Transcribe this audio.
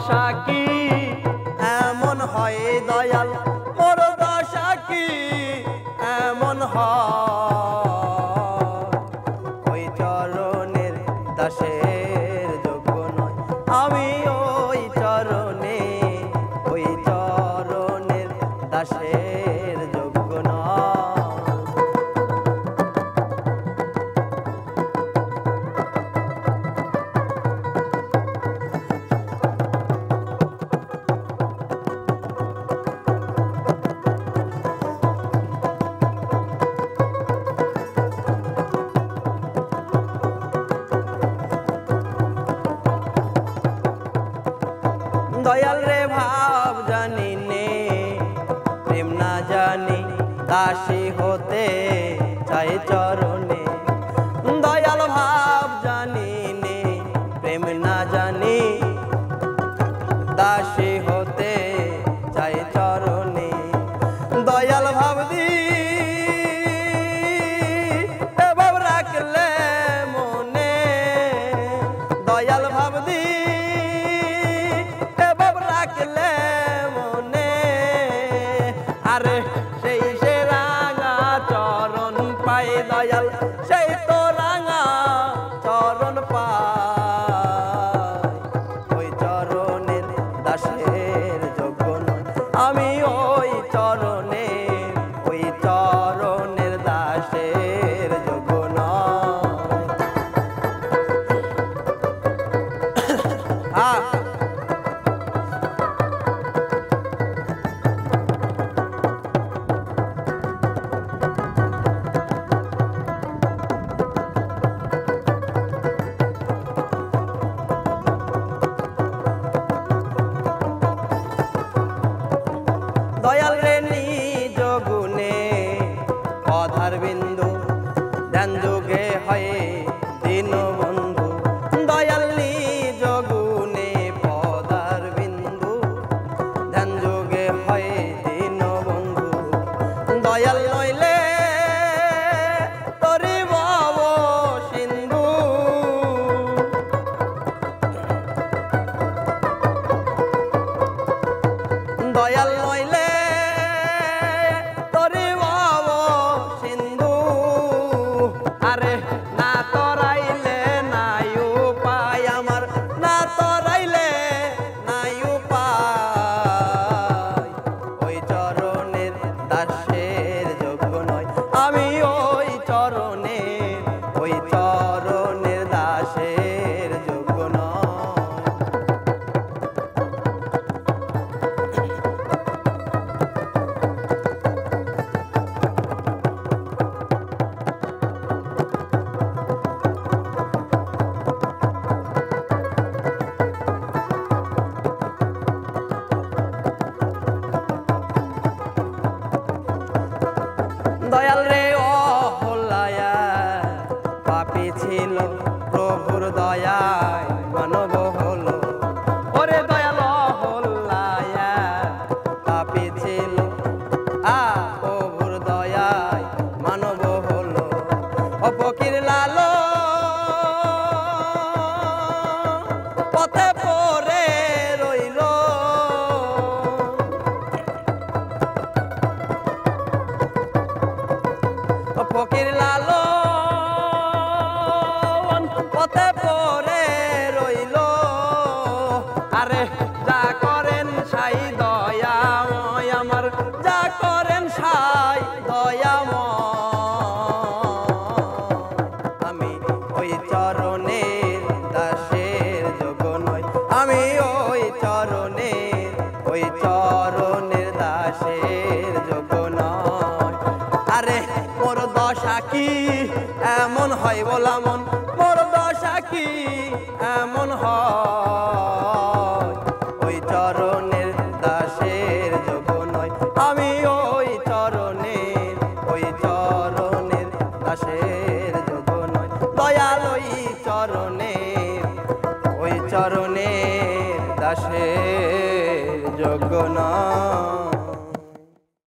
দশা কি এমন হয় দয়াল মোর দশা কি এমন হয় ওই চরণের দাসের যোগ্য নয় আমি ওই চরণের দাসের যোগ্য নয়। দয়াল রে ভাব জানি নে প্রেম না জানি দাসী হতে চাই চরণে দয়াল ভাব জানি নে প্রেম না জানি দাসী হতে চাই চরণে দয়াল ভাব দি ভাব রাখলে মনে দয়াল ভাব দি সেই সে রাঙা চরণ পাই দয়াল সেই তো রাঙা চরণ পাই ওই চরণের দাসের যোগ্য নয় আমি ওই চরণের দাসের যোগ্য নয়। দয়াল রে নিজ গুণে পদার বিন্দু ধ্যান যোগে হয় দীন বন্ধু দয়াল নিজ গুণে পদার বিন্দু ধ্যান যোগে হয় দীন বন্ধু দয়াল নইলে তরি ভব সিন্ধু দয়াল নইলে আরে না তরাইলে নাই উপায় আমার না তরাইলে নাই উপায় ওই চরণের দাসের যোগ্য নয় আমি ওই চরণের দাসের যোগ্য নয়। দয়াল রে অহল্লায়া পাপী ছিল প্রভুর দয়ায় মানব হলো ওরে দয়াল অহল্লায়া পাপী ছিল প্রভুর দয়ায় মানব হলো ফকির লালো পথে পড়ে রইল ফকির লালো পথে পড়ে রইল আরে যা করেন সাই দয়াময় আমার যা করেন সাই দয়াময় আমি ওই চরণের দাসের যোগ্য নয় আমি ওই চরণের দাসের যোগ্য নয়। আরে মোর দশা কি এমন হয় বলাম